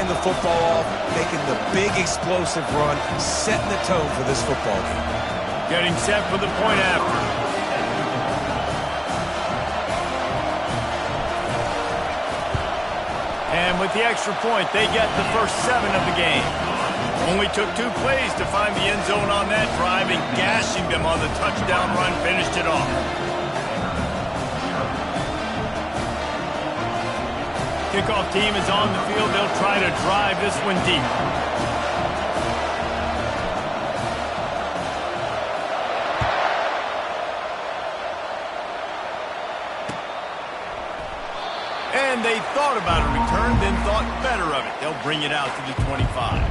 turn the football off, making the big explosive run, setting the tone for this football game. Getting set for the point after. And with the extra point, they get the first 7 of the game. Only took 2 plays to find the end zone on that drive, and gashing them on the touchdown run finished it off. Kickoff team is on the field. They'll try to drive this one deep. And they thought about a return, then thought better of it. They'll bring it out to the 25.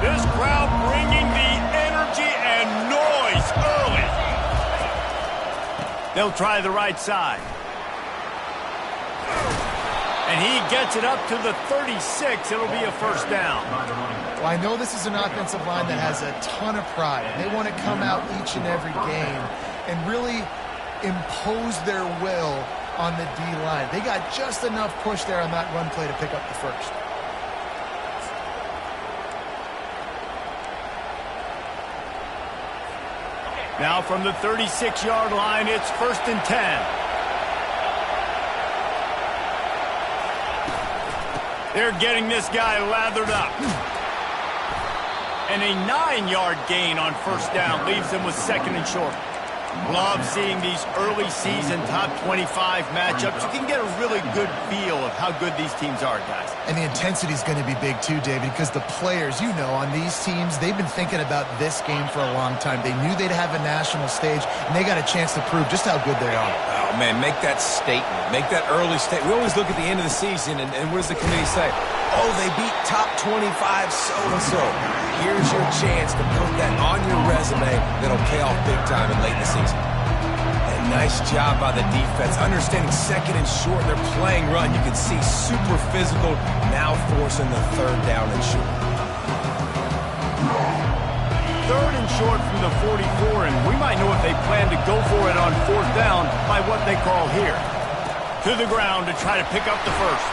This crowd bringing the energy and noise early. They'll try the right side. And he gets it up to the 36. It'll be a first down. Well, I know this is an offensive line that has a ton of pride. They want to come out each and every game and really impose their will on the D-line. They got just enough push there on that run play to pick up the first. Now from the 36-yard line, it's 1st and 10. They're getting this guy lathered up. And a 9-yard gain on first down leaves them with 2nd and short. Love seeing these early season top 25 matchups. You can get a really good feel of how good these teams are, guys. And the intensity is going to be big too, David, because the players, you know, on these teams, they've been thinking about this game for a long time. They knew they'd have a national stage, and they got a chance to prove just how good they are. Oh, man, make that statement. Make that early statement. We always look at the end of the season, and what does the committee say? Oh, they beat top 25 so-and-so. Here's your chance to put that on your resume that'll pay off big time and late in the season. And nice job by the defense. Understanding 2nd and short, they're playing run. You can see super physical, now forcing the 3rd down and short. 3rd and short from the 44, and we might know if they plan to go for it on 4th down by what they call here. To the ground to try to pick up the first.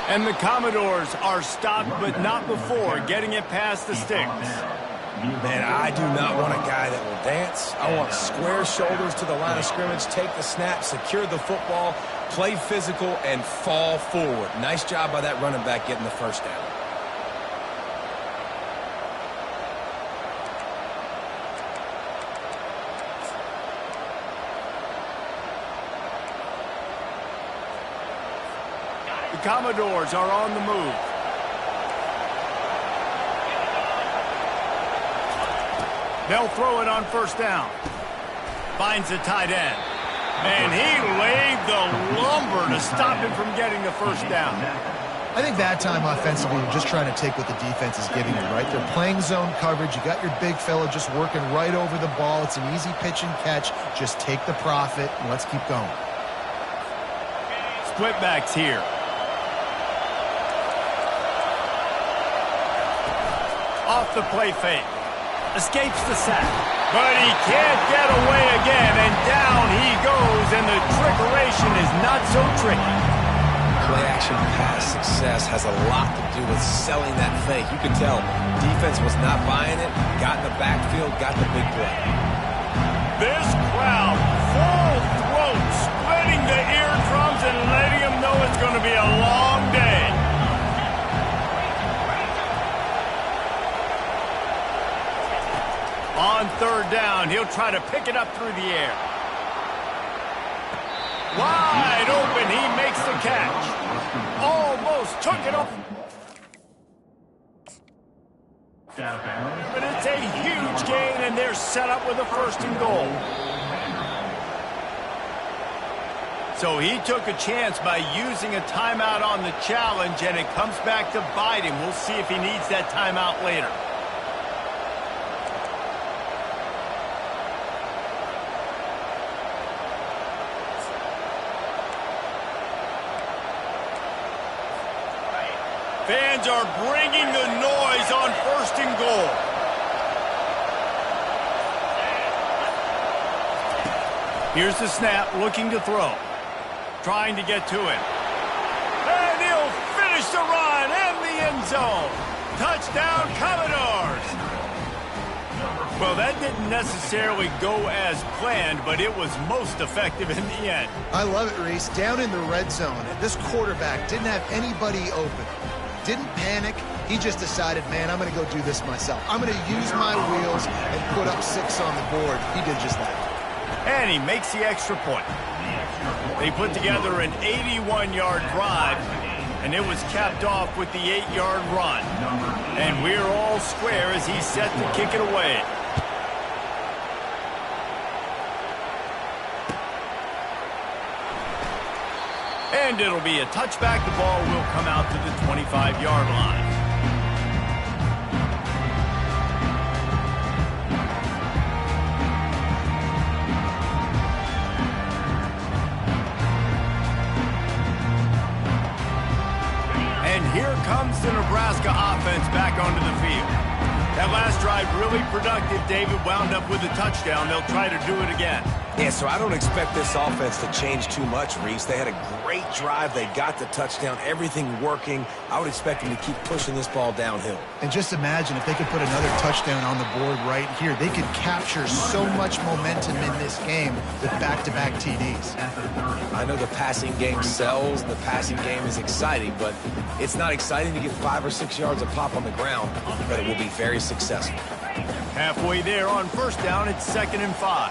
And the Commodores are stopped, but not before getting it past the sticks. Man, I do not want a guy that will dance. I want square shoulders to the line of scrimmage, take the snap, secure the football, play physical, and fall forward. Nice job by that running back getting the first down. The Commodores are on the move. They'll throw it on 1st down. Finds the tight end. And he laid the lumber to stop him from getting the first down. I think that time offensively, you're just trying to take what the defense is giving you, right? They're playing zone coverage. You got your big fella just working right over the ball. It's an easy pitch and catch. Just take the profit and let's keep going. Split backs here. Off the play fake. Escapes the sack. But he can't get away again, and down he goes, and the trickeration is not so tricky. Play-action pass success has a lot to do with selling that fake. You can tell defense was not buying it, got in the backfield, got the big play. This crowd, full throat, splitting the eardrums and letting them know it's going to be a long day. On 3rd down, he'll try to pick it up through the air. Wide open, he makes the catch. Almost took it off. But it's a huge gain, and they're set up with a 1st and goal. So he took a chance by using a timeout on the challenge, and it comes back to bite him. We'll see if he needs that timeout later. Fans are bringing the noise on 1st and goal. Here's the snap, looking to throw. Trying to get to it. And he'll finish the run in the end zone. Touchdown, Commodores! Well, that didn't necessarily go as planned, but it was most effective in the end. I love it, Reese. Down in the red zone, this quarterback didn't have anybody open. Didn't panic. He just decided, man, I'm going to go do this myself. I'm going to use my wheels and put up 6 on the board. He did just that. And he makes the extra point. They put together an 81-yard drive, and it was capped off with the 8-yard run. And we're all square as he's set to kick it away. And it'll be a touchback. The ball will come out to the 25-yard line. And here comes the Nebraska offense back onto the field. That last drive really productive. David wound up with a touchdown. They'll try to do it again. Yeah, so I don't expect this offense to change too much, Reese. They had a great drive. They got the touchdown, everything working. I would expect them to keep pushing this ball downhill. And just imagine if they could put another touchdown on the board right here. They could capture so much momentum in this game with back-to-back TDs. I know the passing game sells. The passing game is exciting, but it's not exciting to get 5 or 6 yards of pop on the ground, but it will be very successful. Halfway there on first down, it's 2nd and 5.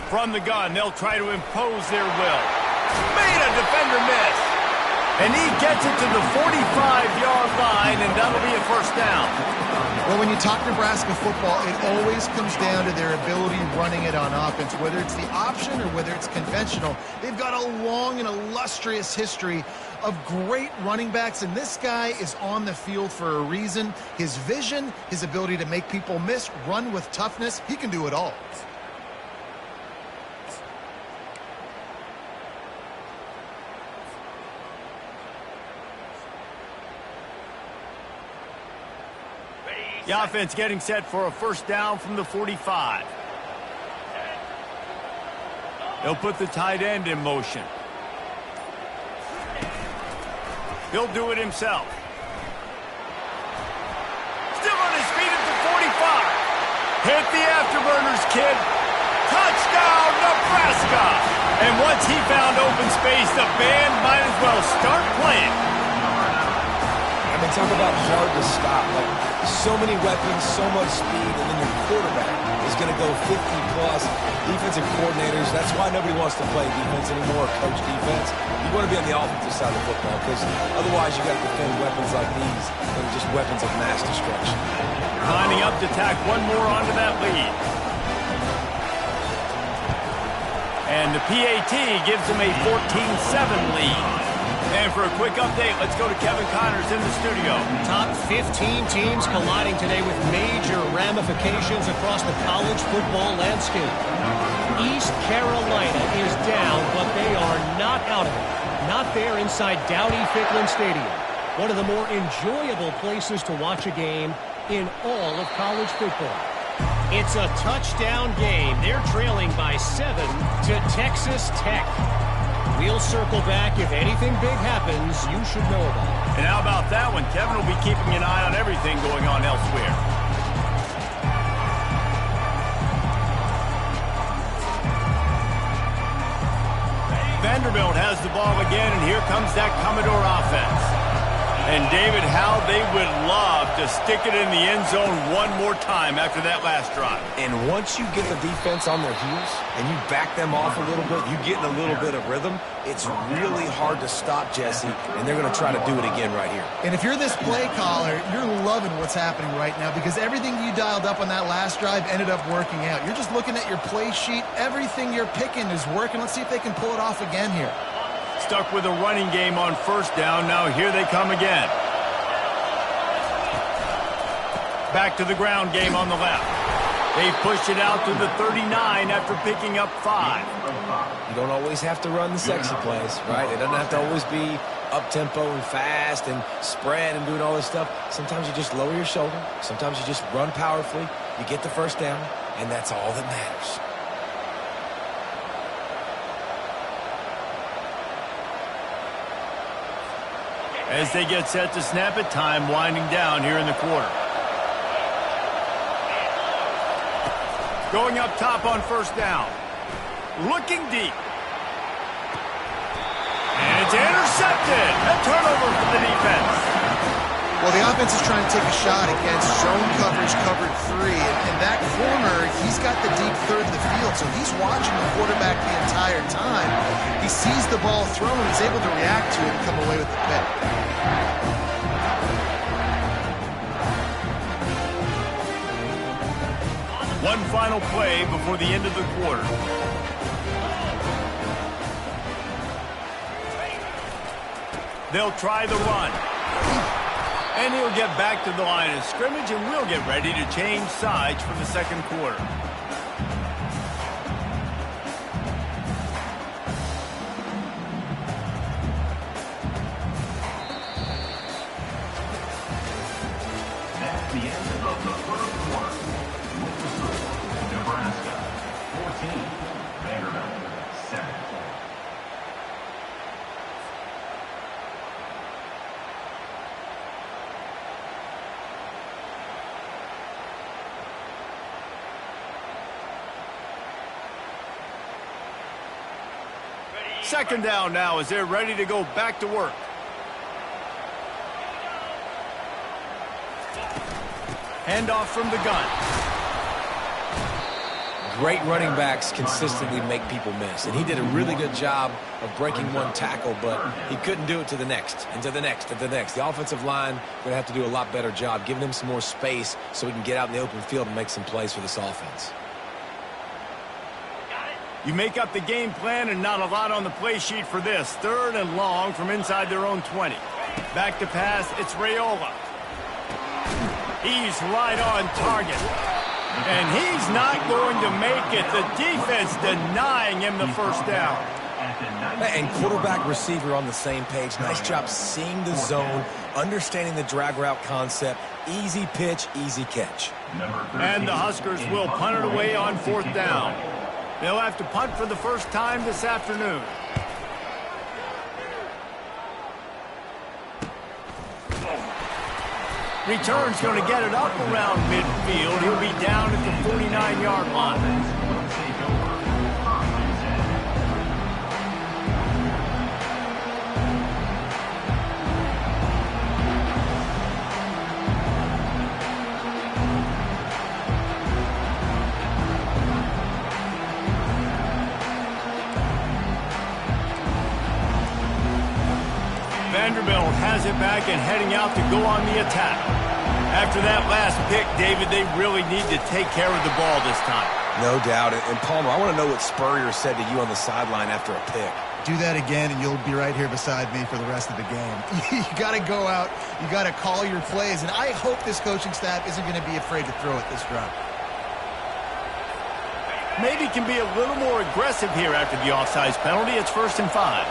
From the gun, they'll try to impose their will. Made a defender miss. And he gets it to the 45-yard line, and that'll be a first down. Well, when you talk Nebraska football, it always comes down to their ability running it on offense, whether it's the option or whether it's conventional. They've got a long and illustrious history of great running backs, and this guy is on the field for a reason. His vision, his ability to make people miss, run with toughness, he can do it all. The offense getting set for a first down from the 45. He'll put the tight end in motion. He'll do it himself. Still on his feet at the 45. Hit the afterburners, kid. Touchdown, Nebraska! And once he found open space, the band might as well start playing. I mean, talk about hard to stop. Like, so many weapons, so much speed, and then your quarterback is going to go 50-plus. Defensive coordinators, that's why nobody wants to play defense anymore, coach defense. You want to be on the offensive side of the football, because otherwise you got to defend weapons like these that are just weapons of mass destruction. Lining up to tack one more onto that lead. And the PAT gives them a 14-7 lead. And for a quick update, let's go to Kevin Connors in the studio. Top 15 teams colliding today with major ramifications across the college football landscape. East Carolina is down, but they are not out of it. Not there inside Dowdy-Ficklin Stadium. One of the more enjoyable places to watch a game in all of college football. It's a touchdown game. They're trailing by 7 to Texas Tech. We'll circle back. If anything big happens, you should know about it. And how about that one? Kevin will be keeping an eye on everything going on elsewhere. Vanderbilt has the ball again, and here comes that Commodore offense. And David, how they would love to stick it in the end zone one more time after that last drive. And once you get the defense on their heels and you back them off a little bit, you get in a little bit of rhythm, it's really hard to stop, Jesse, and they're going to try to do it again right here. And if you're this play caller, you're loving what's happening right now because everything you dialed up on that last drive ended up working out. You're just looking at your play sheet. Everything you're picking is working. Let's see if they can pull it off again here. Stuck with a running game on first down. Now here they come again. Back to the ground game on the left. They pushed it out to the 39 after picking up 5. You don't always have to run the sexy plays, right? It doesn't have to always be up-tempo and fast and spread and doing all this stuff. Sometimes you just lower your shoulder. Sometimes you just run powerfully. You get the first down, and that's all that matters. As they get set to snap it, time winding down here in the quarter. Going up top on first down. Looking deep. And it's intercepted. A turnover for the defense. Well, the offense is trying to take a shot against zone coverage, covered 3. And that corner, he's got the deep third of the field, so he's watching the quarterback the entire time. He sees the ball thrown, he's able to react to it and come away with the pick. One final play before the end of the quarter. They'll try the run. And he'll get back to the line of scrimmage, and we'll get ready to change sides for the second quarter. At the end of the first quarter, Nebraska 14, Vanderbilt 7. Second down now as they're ready to go back to work. Handoff from the gun. Great running backs consistently make people miss, and he did a really good job of breaking one tackle, but he couldn't do it to the next, and to the next, and to the next. The offensive line going to have to do a lot better job, giving him some more space so he can get out in the open field and make some plays for this offense. You make up the game plan and not a lot on the play sheet for this. Third and long from inside their own 20. Back to pass, it's Raiola. He's right on target. And he's not going to make it. The defense denying him the first down. And quarterback receiver on the same page. Nice job seeing the zone, understanding the drag route concept. Easy pitch, easy catch. And the Huskers will punt it away on fourth down. They'll have to punt for the first time this afternoon. Return's going to get it up around midfield. He'll be down at the 49-yard line. Vanderbilt has it back and heading out to go on the attack. After that last pick, David, they really need to take care of the ball this time. No doubt. And Palmer, I want to know what Spurrier said to you on the sideline after a pick. Do that again, and you'll be right here beside me for the rest of the game. You got to go out. You got to call your plays, and I hope this coaching staff isn't going to be afraid to throw it this route. Maybe can be a little more aggressive here after the offsides penalty. It's 1st and 5.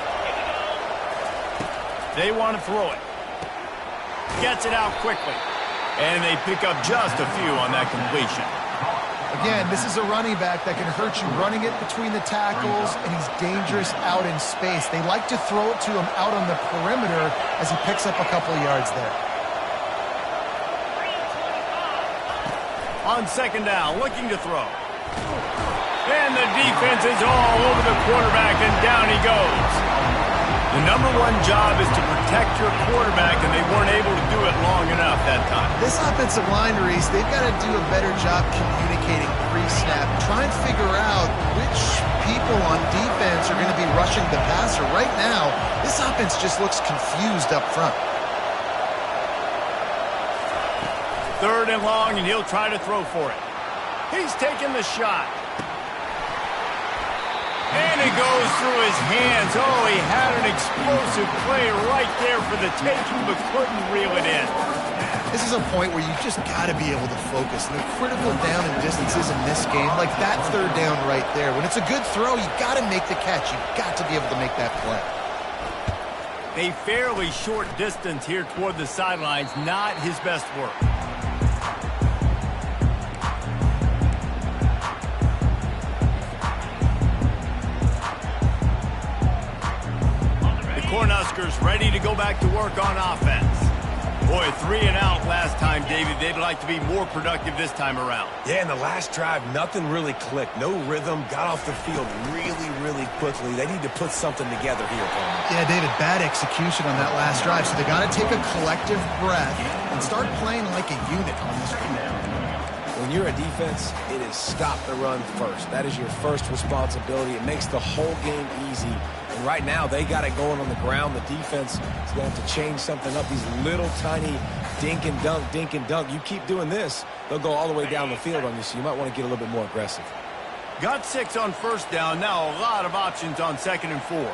They want to throw it. Gets it out quickly. And they pick up just a few on that completion. Again, this is a running back that can hurt you running it between the tackles, and he's dangerous out in space. They like to throw it to him out on the perimeter as he picks up a couple of yards there. On second down, looking to throw. And the defense is all over the quarterback, and down he goes. The number one job is to protect your quarterback, and they weren't able to do it long enough that time. This offensive line, Reese, they've got to do a better job communicating pre-snap. Try and figure out which people on defense are going to be rushing the passer. Right now, this offense just looks confused up front. Third and long, and he'll try to throw for it. He's taking the shot. And it goes through his hands. Oh, he had an explosive play right there for the taking, but couldn't reel it in. This is a point where you just got to be able to focus. And the critical down and distances in this game, like that third down right there, when it's a good throw, you got to make the catch. You've got to be able to make that play. A fairly short distance here toward the sidelines, not his best work. The Cornhuskers ready to go back to work on offense. Boy, 3 and out last time, David. They'd like to be more productive this time around. Yeah, in the last drive, nothing really clicked. No rhythm, got off the field really, really quickly. They need to put something together here, Palmer. Yeah, David, bad execution on that last drive. So they got to take a collective breath and start playing like a unit on this one. When you're a defense, it is stop the run first. That is your first responsibility. It makes the whole game easy. And right now, they got it going on the ground. The defense is going to have to change something up. These little tiny dink and dunk, dink and dunk. You keep doing this, they'll go all the way down the field on you, so you might want to get a little bit more aggressive. Got 6 on first down. Now a lot of options on 2nd and 4.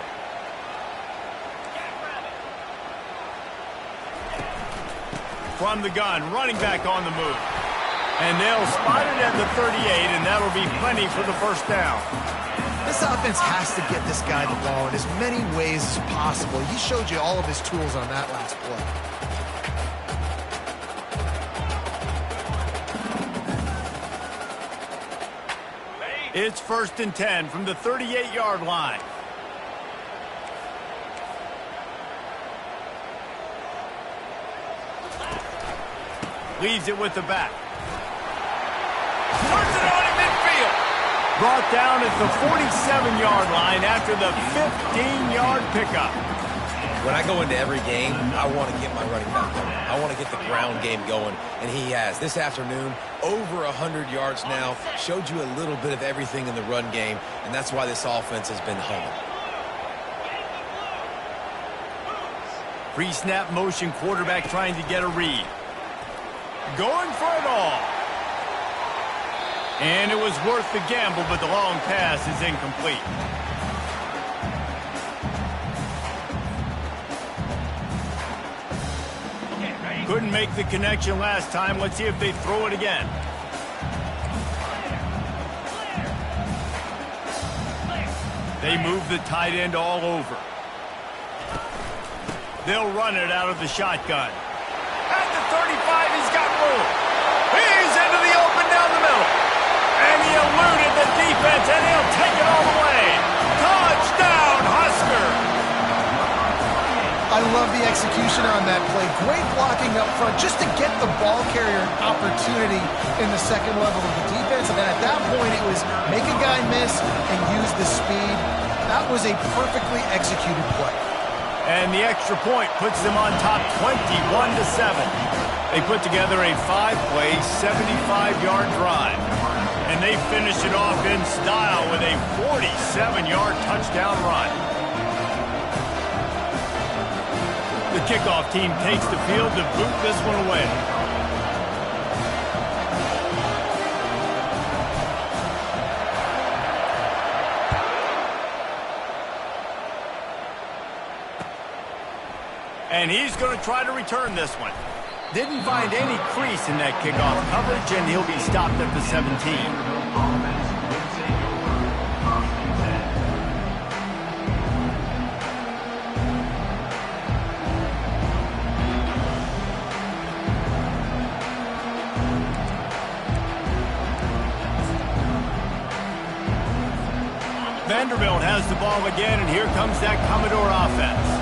From the gun, running back on the move. And they'll spot it at the 38, and that'll be plenty for the first down. This offense has to get this guy the ball in as many ways as possible. He showed you all of his tools on that last play. It's 1st and 10 from the 38-yard line. Leaves it with the back. Puts it on in midfield. Brought down at the 47-yard line after the 15-yard pickup. When I go into every game, I want to get my running back going. I want to get the ground game going, and he has. This afternoon, over 100 yards now, showed you a little bit of everything in the run game, and that's why this offense has been humming. Pre-snap motion, quarterback trying to get a read. Going for it all. And it was worth the gamble, but the long pass is incomplete. Couldn't make the connection last time. Let's see if they throw it again. They move the tight end all over. They'll run it out of the shotgun. At the 35, he's got room. He's into the open down the middle. And he eluded the defense, and he'll take it all the way. Touchdown, Husker! I love the execution on that play. Great blocking up front just to get the ball carrier an opportunity in the second level of the defense. And then at that point, it was make a guy miss and use the speed. That was a perfectly executed play. And the extra point puts them on top 21-7. They put together a 5-play, 75-yard drive. And they finish it off in style with a 47-yard touchdown run. The kickoff team takes the field to boot this one away. And he's going to try to return this one. Didn't find any crease in that kickoff coverage, and he'll be stopped at the 17. Vanderbilt has the ball again, and here comes that Commodore offense.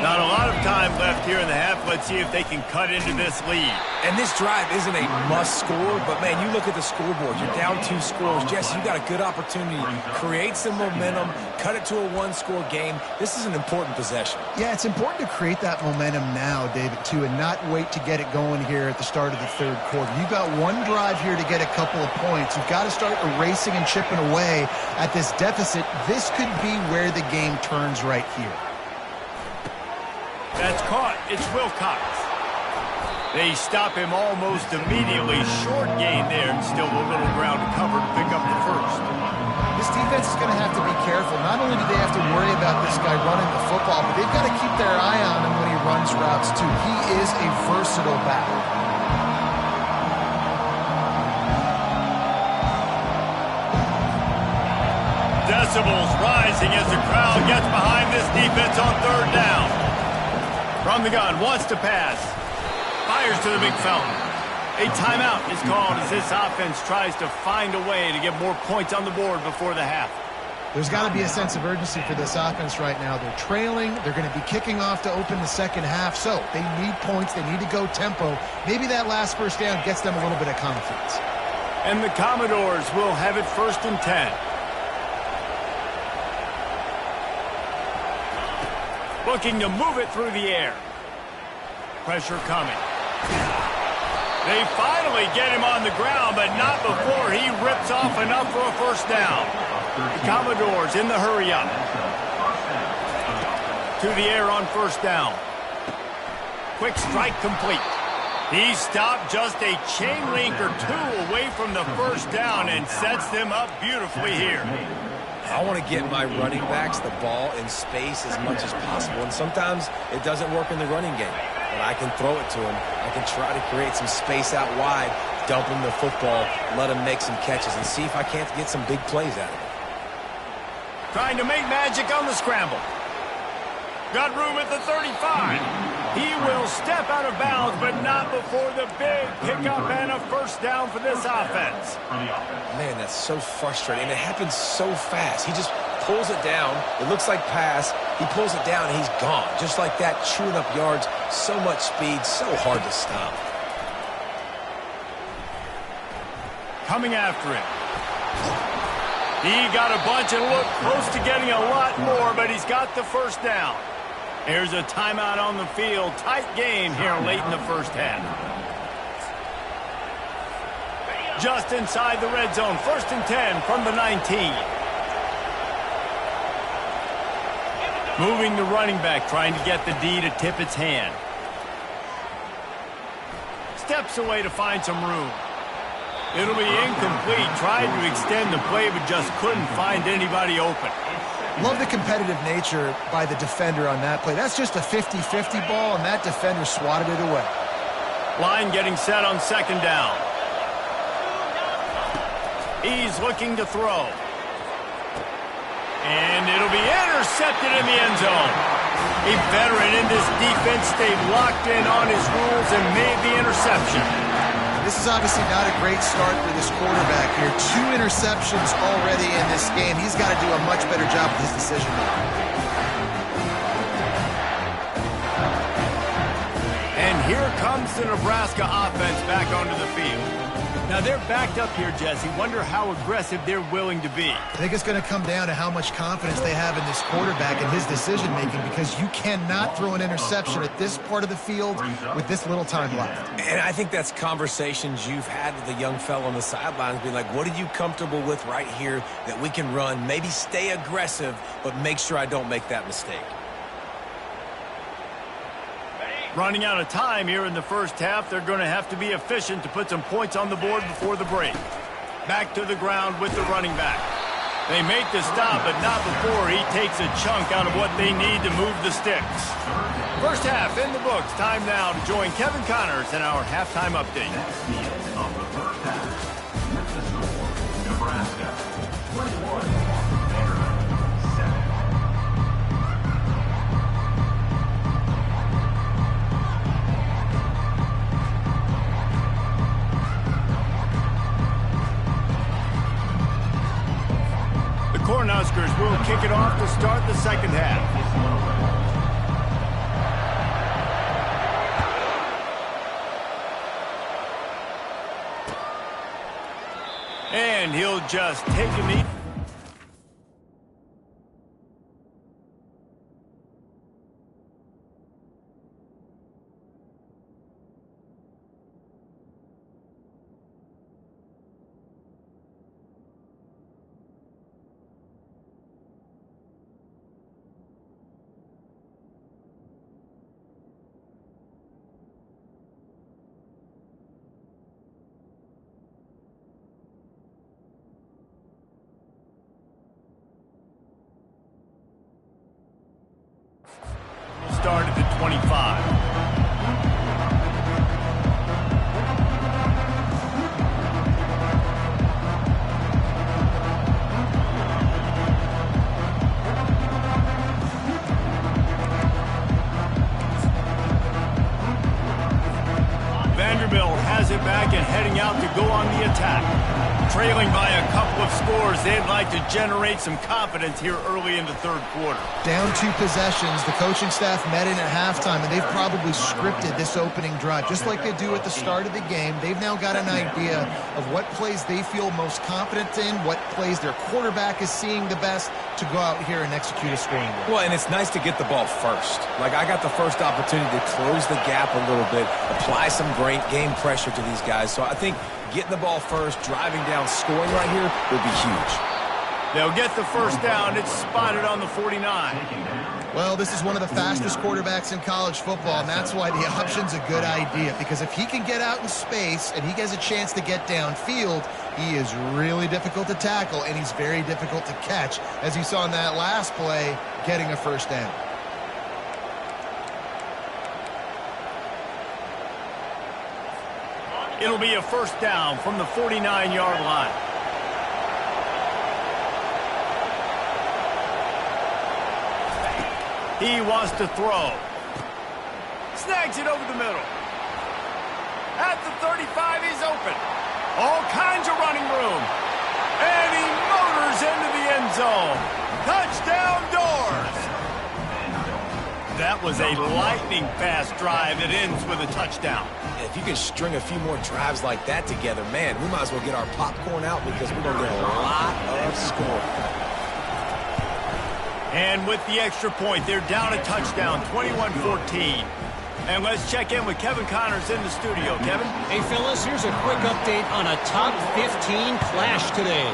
Not a lot of time left here in the half. Let's see if they can cut into this lead. And this drive isn't a must score, but, man, you look at the scoreboard. You're down 2 scores. Jesse, you got a good opportunity. Create some momentum. Cut it to a 1-score game. This is an important possession. Yeah, it's important to create that momentum now, David, too, and not wait to get it going here at the start of the third quarter. You've got one drive here to get a couple of points. You've got to start erasing and chipping away at this deficit. This could be where the game turns right here. That's caught. It's Wilcox. They stop him almost immediately. Short gain there, and still a little ground to cover to pick up the first. This defense is going to have to be careful. Not only do they have to worry about this guy running the football, but they've got to keep their eye on him when he runs routes, too. He is a versatile back. decibels rising as the crowd gets behind this defense on third down. From the gun, wants to pass. Fires to the big fountain. A timeout is called as this offense tries to find a way to get more points on the board before the half. There's got to be a sense of urgency for this offense right now. They're trailing. They're going to be kicking off to open the second half. So they need points. They need to go tempo. Maybe that last first down gets them a little bit of confidence. And the Commodores will have it 1st and 10. Looking to move it through the air. Pressure coming. They finally get him on the ground, but not before he rips off enough for a first down. The Commodores in the hurry-up. To the air on first down. Quick strike complete. He stopped just a chain link or two away from the first down and sets them up beautifully here. I want to get my running backs the ball in space as much as possible, and sometimes it doesn't work in the running game. But I can throw it to him. I can try to create some space out wide, dump him the football, let him make some catches, and see if I can't get some big plays out of him. Trying to make magic on the scramble. Got room at the 35. He will step out of bounds, but not before the big pickup and a first down for this offense. Man, that's so frustrating. It happens so fast. He just pulls it down. It looks like pass. He pulls it down, and he's gone. Just like that, chewing up yards. So much speed, so hard to stop. Coming after it. He got a bunch and looked close to getting a lot more, but he's got the first down. Here's a timeout on the field. Tight game here late in the first half. Just inside the red zone. 1st and 10 from the 19. Moving the running back, trying to get the D to tip its hand. Steps away to find some room. It'll be incomplete. Tried to extend the play, but just couldn't find anybody open. Love the competitive nature by the defender on that play. That's just a 50-50 ball, and that defender swatted it away. Line getting set on 2nd down. He's looking to throw. And it'll be intercepted in the end zone. A veteran in this defense stayed locked in on his rules and made the interception. This is obviously not a great start for this quarterback here. 2 interceptions already in this game. He's got to do a much better job with his decision-making. And here comes the Nebraska offense back onto the field. Now they're backed up here, Jesse. Wonder how aggressive they're willing to be. I think it's going to come down to how much confidence they have in this quarterback and his decision-making, because you cannot throw an interception at this part of the field with this little time left. And I think that's conversations you've had with the young fellow on the sidelines, being like, what are you comfortable with right here that we can run? Maybe stay aggressive, but make sure I don't make that mistake. Running out of time here in the first half. They're going to have to be efficient to put some points on the board before the break. Back to the ground with the running back. They make the stop, but not before he takes a chunk out of what they need to move the sticks. First half in the books. Time now to join Kevin Connors in our halftime update. That's the end of the first half. With the score, Nebraska 21, Maryland 7. Cornhuskers will kick it off to start the second half. And he'll just take a knee. Start at the 25. Vanderbilt has it back and heading out to go on the attack. Trailing by a couple of scores, they'd like to generate some confidence here early in the third quarter. Down 2 possessions, the coaching staff met in at halftime, and they've probably scripted this opening drive, just like they do at the start of the game. They've now got an idea of what plays they feel most confident in, what plays their quarterback is seeing the best to go out here and execute a scoring goal. Well, and it's nice to get the ball first. Like, I got the first opportunity to close the gap a little bit, apply some great game pressure to these guys. So I think getting the ball first, driving down, scoring right here would be huge. They'll get the first down. It's spotted on the 49. Well, this is one of the fastest quarterbacks in college football, and that's why the option's a good idea, because if he can get out in space and he gets a chance to get downfield, he is really difficult to tackle, and he's very difficult to catch, as you saw in that last play, getting a first down. It'll be a first down from the 49-yard line. He wants to throw. Snags it over the middle. At the 35, he's open. All kinds of running room. And he motors into the end zone. Touchdown Doors! That was a lightning-fast drive that ends with a touchdown. If you can string a few more drives like that together, man, we might as well get our popcorn out because we're going to get a lot of scoring. And with the extra point, they're down a touchdown, 21-14. And let's check in with Kevin Connors in the studio. Kevin? Hey, fellas, here's a quick update on a top 15 clash today.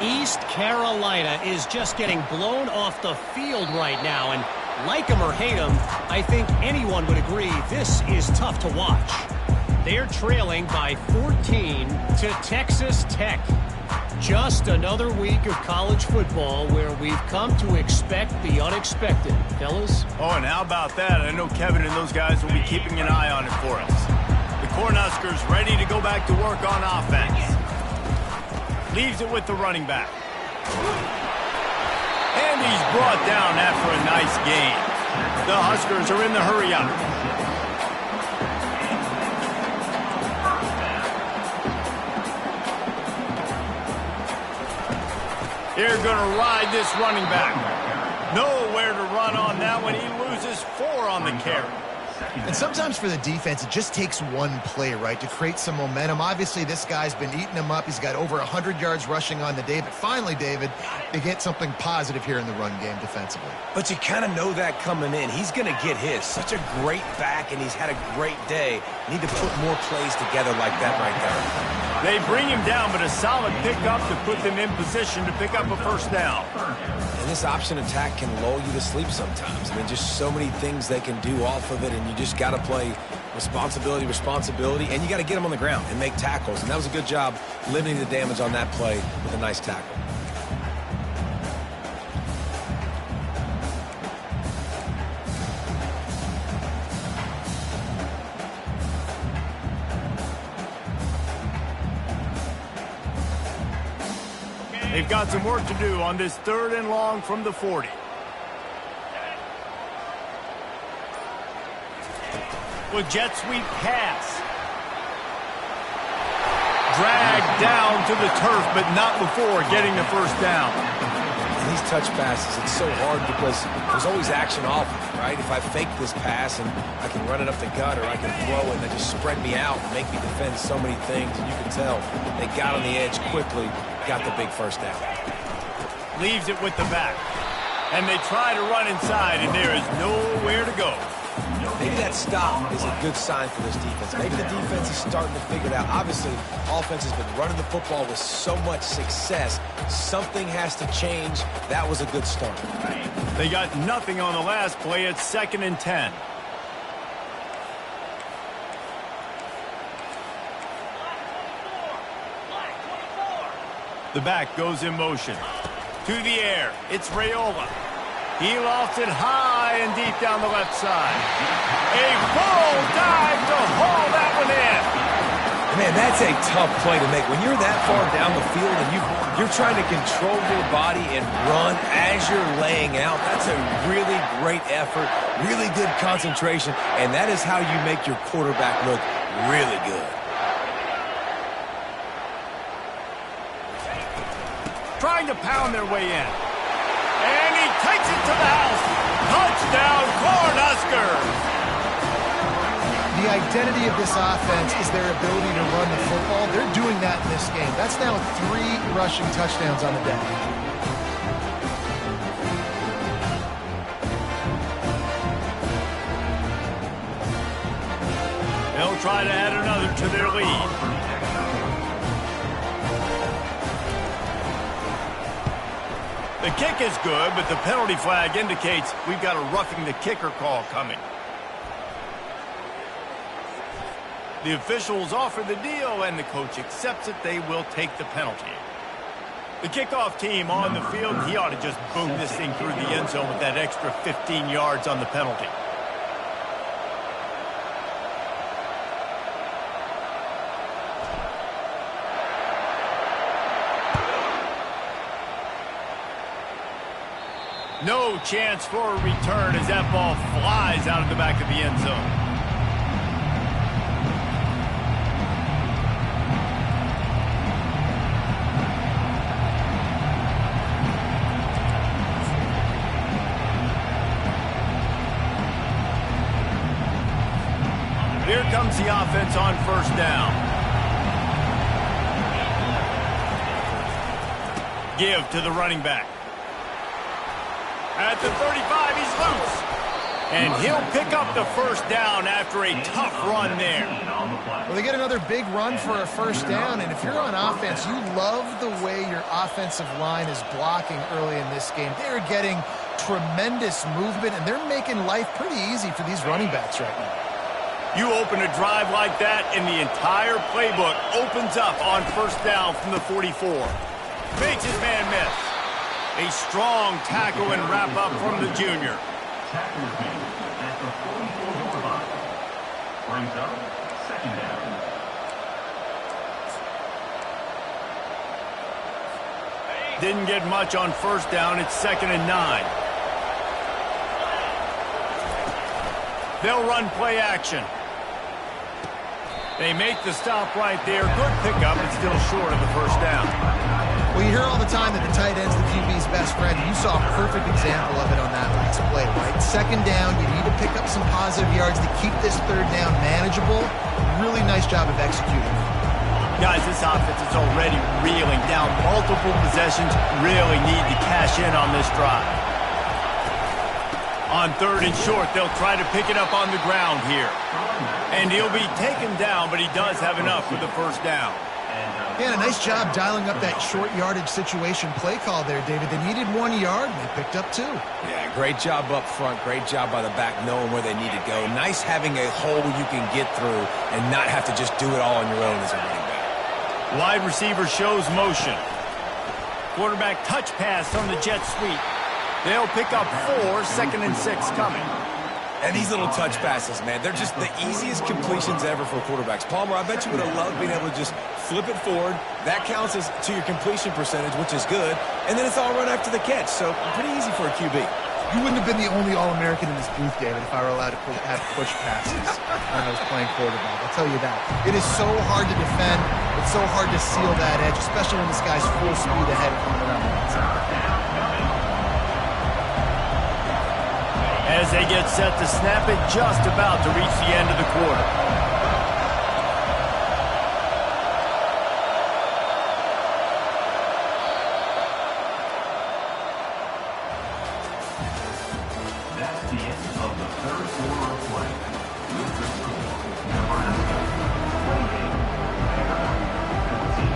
East Carolina is just getting blown off the field right now, and like them or hate them, I think anyone would agree this is tough to watch. They're trailing by 14 to Texas Tech. Just another week of college football where we've come to expect the unexpected. Fellas? Oh, and how about that? I know Kevin and those guys will be keeping an eye on it for us. The Cornhuskers ready to go back to work on offense. Leaves it with the running back. And he's brought down after a nice gain. The Huskers are in the hurry-up. They're going to ride this running back. Nowhere to run on that one. He loses 4 on the carry. And sometimes for the defense, it just takes one play, right, to create some momentum. Obviously, this guy's been eating him up. He's got over 100 yards rushing on the day. But finally, David, they get something positive here in the run game defensively. But you kind of know that coming in. He's going to get his. Such a great back, and he's had a great day. Need to put more plays together like that right there. They bring him down, but a solid pickup to put them in position to pick up a first down. And this option attack can lull you to sleep sometimes. I mean, just so many things they can do off of it, and you just got to play responsibility, and you got to get them on the ground and make tackles. And that was a good job limiting the damage on that play with a nice tackle. They've got some work to do on this 3rd and long from the 40. With jet sweep pass. Dragged down to the turf, but not before getting the first down. And these touch passes, it's so hard because there's always action off of it, right? If I fake this pass and I can run it up the gut, or I can throw it and they just spread me out and make me defend so many things, and you can tell they got on the edge quickly, got the big first down. Leaves it with the back. And they try to run inside, and there is nowhere to go. Maybe that stop is a good sign for this defense. Maybe the defense is starting to figure it out. Obviously, offense has been running the football with so much success. Something has to change. That was a good start. They got nothing on the last play. It's 2nd and 10. The back goes in motion. To the air. It's Raiola. He lofts it high and deep down the left side. A full dive to haul that one in. Man, that's a tough play to make. When you're that far down the field and you're trying to control your body and run as you're laying out, that's a really great effort, really good concentration, and that is how you make your quarterback look really good. trying to pound their way in. And he takes it to the house. Touchdown, Cornhuskers! The identity of this offense is their ability to run the football. They're doing that in this game. That's now 3 rushing touchdowns on the day. They'll try to add another to their lead. The kick is good, but the penalty flag indicates we've got a roughing the kicker call coming. The officials offer the deal, and the coach accepts it. They will take the penalty. The kickoff team on the field, he ought to just boom this thing through the end zone with that extra 15 yards on the penalty. No chance for a return as that ball flies out of the back of the end zone. Here comes the offense on first down. Give to the running back. At the 35, he's loose. And he'll pick up the first down after a tough run there. Well, they get another big run for a first down, and if you're on offense, you love the way your offensive line is blocking early in this game. They're getting tremendous movement, and they're making life pretty easy for these running backs right now. You open a drive like that, and the entire playbook opens up on first down from the 44. Makes his man miss. A strong tackle and wrap up from the junior. Tackle is made at the 44-yard line. Brings up second down. Didn't get much on first down. It's 2nd and 9. They'll run play action. They make the stop right there. Good pickup, but still short of the first down. Well, you hear all the time that the tight end's the QB's best friend. You saw a perfect example of it on that last play, right? 2nd down, you need to pick up some positive yards to keep this 3rd down manageable. Really nice job of executing. Guys, this offense is already reeling down multiple possessions. Really need to cash in on this drive. On 3rd and short, they'll try to pick it up on the ground here. And he'll be taken down, but he does have enough for the first down. Yeah, a nice job dialing up that short yardage situation play call there, David. They needed 1 yard, and they picked up 2. Yeah, great job up front. Great job by the back knowing where they need to go. Nice having a hole you can get through and not have to just do it all on your own as a running back. Wide receiver shows motion. Quarterback touch pass on the jet sweep. They'll pick up 4, 2nd and 6 coming. And these little touch passes, man, they're just the easiest completions ever for quarterbacks. Palmer, I bet you would have loved being able to just flip it forward. That counts as to your completion percentage, which is good. And then it's all run after the catch, so pretty easy for a QB. You wouldn't have been the only All-American in this booth, David, if I were allowed to have push passes when I was playing quarterback. I'll tell you that. It is so hard to defend. It's so hard to seal that edge, especially when this guy's full speed ahead coming around the outside. As they get set to snap it, just about to reach the end of the quarter. That's the end of the 3rd quarter of play. With the score, Nebraska 28, Maryland 14.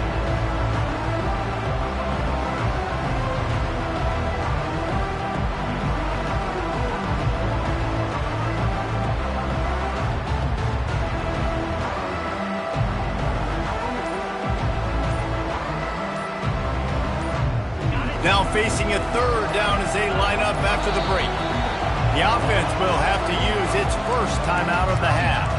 Now facing a 3rd down as they line up after the break. The offense will have to use its first timeout of the half.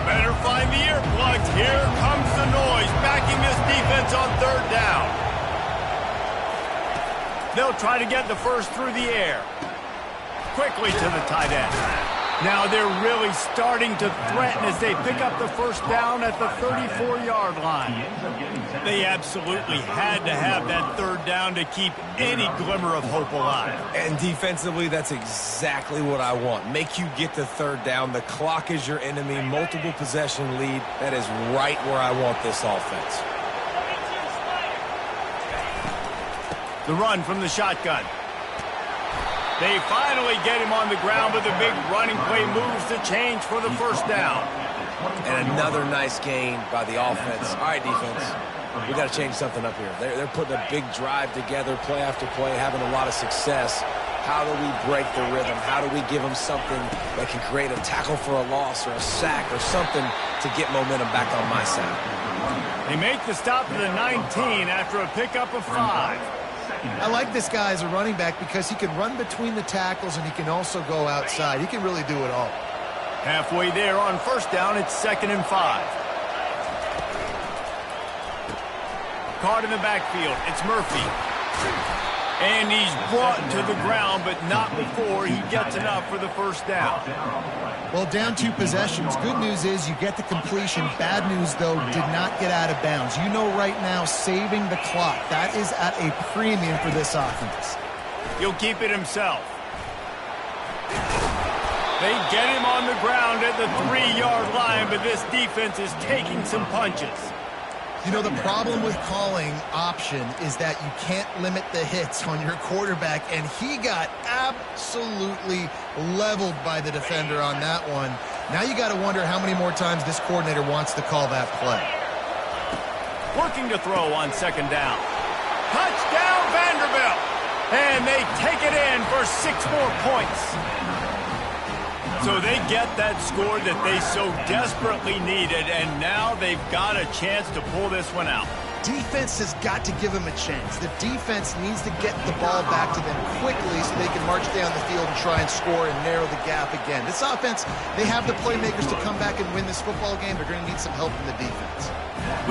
Better find the earplugs. Here comes the noise, backing this defense on 3rd down. They'll try to get the first through the air. quickly to the tight end. Now they're really starting to threaten as they pick up the first down at the 34-yard line. They absolutely had to have that third down to keep any glimmer of hope alive. And defensively, that's exactly what I want. Make you get the third down. The clock is your enemy. Multiple possession lead. That is right where I want this offense. The run from the shotgun. They finally get him on the ground, but the big running play moves the change for the first down. And another nice gain by the offense. All right, defense, we got to change something up here. They're putting a big drive together, play after play, having a lot of success. How do we break the rhythm? How do we give them something that can create a tackle for a loss or a sack or something to get momentum back on my side? They make the stop to the 19 after a pickup of 5. I like this guy as a running back because he can run between the tackles and he can also go outside. He can really do it all. Halfway there on first down, it's 2nd and 5. Caught in the backfield, it's Murphy. And he's brought to the ground, but not before he gets enough for the first down. Well, down 2 possessions. Good news is you get the completion. Bad news, though, did not get out of bounds. You know right now, saving the clock. That is at a premium for this offense. He'll keep it himself. They get him on the ground at the 3-yard line, but this defense is taking some punches. You know, the problem with calling option is that you can't limit the hits on your quarterback, and he got absolutely leveled by the defender on that one. Now you got to wonder how many more times this coordinator wants to call that play. Working to throw on 2nd down. Touchdown, Vanderbilt! And they take it in for 6 more points. So they get that score that they so desperately needed, and now they've got a chance to pull this one out. Defense has got to give them a chance. The defense needs to get the ball back to them quickly so they can march down the field and try and score and narrow the gap again. This offense, they have the playmakers to come back and win this football game. They're going to need some help from the defense.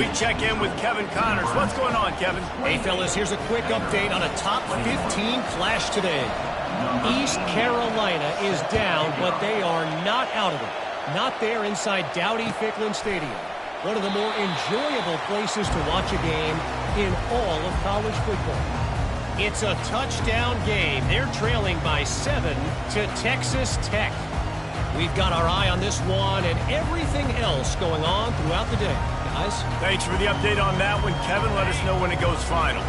We check in with Kevin Connors. What's going on, Kevin? Hey, fellas, here's a quick update on a top 15 clash today. East Carolina is down, but they are not out of it. Not there inside Dowdy-Ficklin Stadium. One of the more enjoyable places to watch a game in all of college football. It's a touchdown game. They're trailing by 7 to Texas Tech. We've got our eye on this one and everything else going on throughout the day. Guys? Thanks for the update on that one, Kevin. Let us know when it goes final.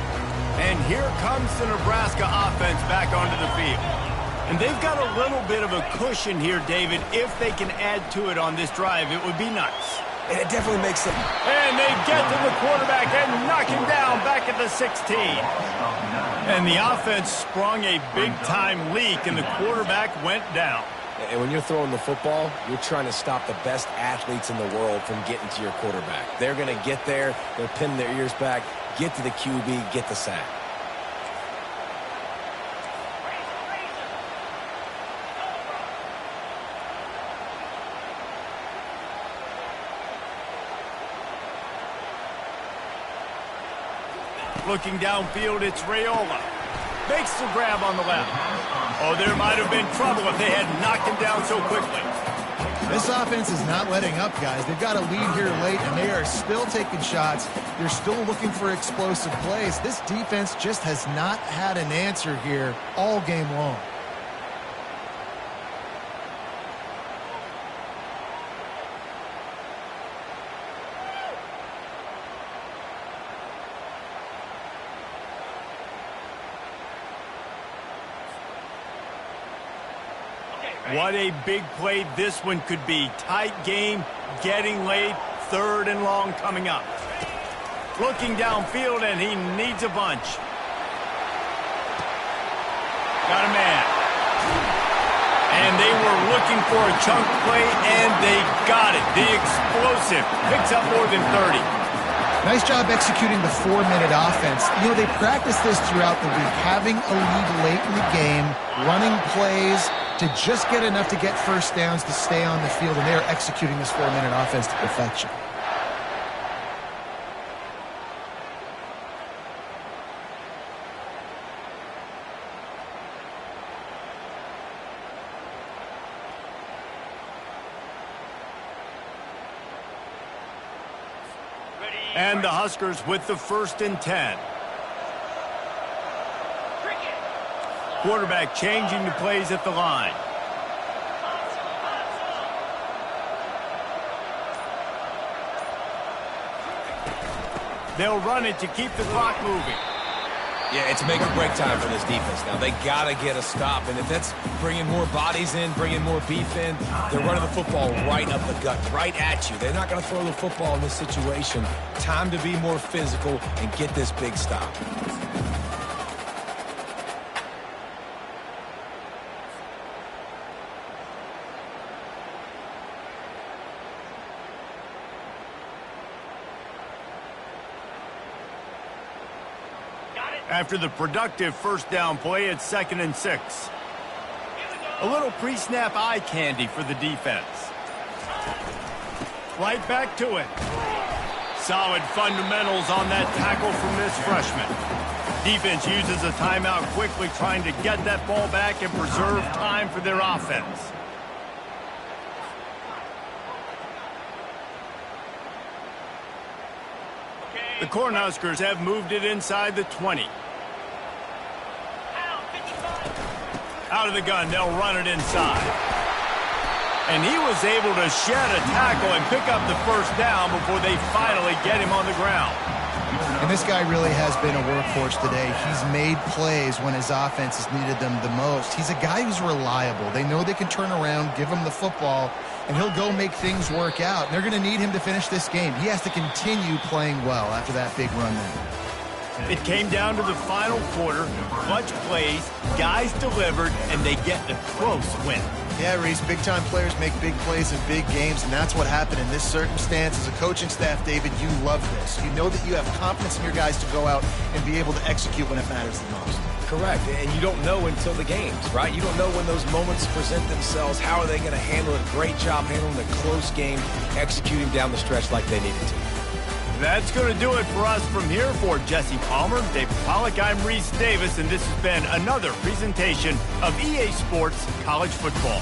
And here comes the Nebraska offense back onto the field. And they've got a little bit of a cushion here, David. If they can add to it on this drive, it would be nice. And it definitely makes them. And they get to the quarterback and knock him down back at the 16. And the offense sprung a big-time leak, and the quarterback went down. And when you're throwing the football, you're trying to stop the best athletes in the world from getting to your quarterback. They're going to get there, they'll pin their ears back, get to the QB, get the sack. Looking downfield, it's Raiola. Makes the grab on the left. Oh, there might have been trouble if they had knocked him down so quickly. This offense is not letting up, guys. They've got a lead here late, and they are still taking shots. They're still looking for explosive plays. This defense just has not had an answer here all game long. What a big play this one could be. Tight game, getting late, 3rd and long coming up. Looking downfield, and he needs a bunch. Got a man. And they were looking for a chunk play, and they got it. The explosive picks up more than 30. Nice job executing the 4-minute offense. You know, they practiced this throughout the week, having a lead late in the game, running plays to just get enough to get first downs to stay on the field, and they are executing this 4-minute offense to perfection. And the Huskers with the 1st and 10. Quarterback changing the plays at the line. They'll run it to keep the clock moving. Yeah, it's make or break time for this defense. Now, they got to get a stop, and if that's bringing more bodies in, bringing more beef in, they're running the football right up the gut, right at you. They're not going to throw the football in this situation. Time to be more physical and get this big stop. After the productive 1st down play, it's 2nd and 6. A little pre-snap eye candy for the defense. Right back to it. Solid fundamentals on that tackle from this freshman. Defense uses a timeout quickly, trying to get that ball back and preserve time for their offense. The Cornhuskers have moved it inside the 20. Out of the gun, they'll run it inside. And he was able to shed a tackle and pick up the 1st down before they finally get him on the ground. And this guy really has been a workhorse today. He's made plays when his offense has needed them the most. He's a guy who's reliable. They know they can turn around, give him the football, and he'll go make things work out. And they're going to need him to finish this game. He has to continue playing well after that big run there. It came down to the final quarter. Clutch plays, guys delivered, and they get a close win. Yeah, Reese, big-time players make big plays in big games, and that's what happened in this circumstance. As a coaching staff, David, you love this. You know that you have confidence in your guys to go out and be able to execute when it matters the most. Correct, and you don't know until the games, right? You don't know when those moments present themselves. How are they going to handle it? Great job handling a close game, executing down the stretch like they needed to. That's going to do it for us from here. For Jesse Palmer, David Pollack, I'm Reese Davis, and this has been another presentation of EA Sports College Football.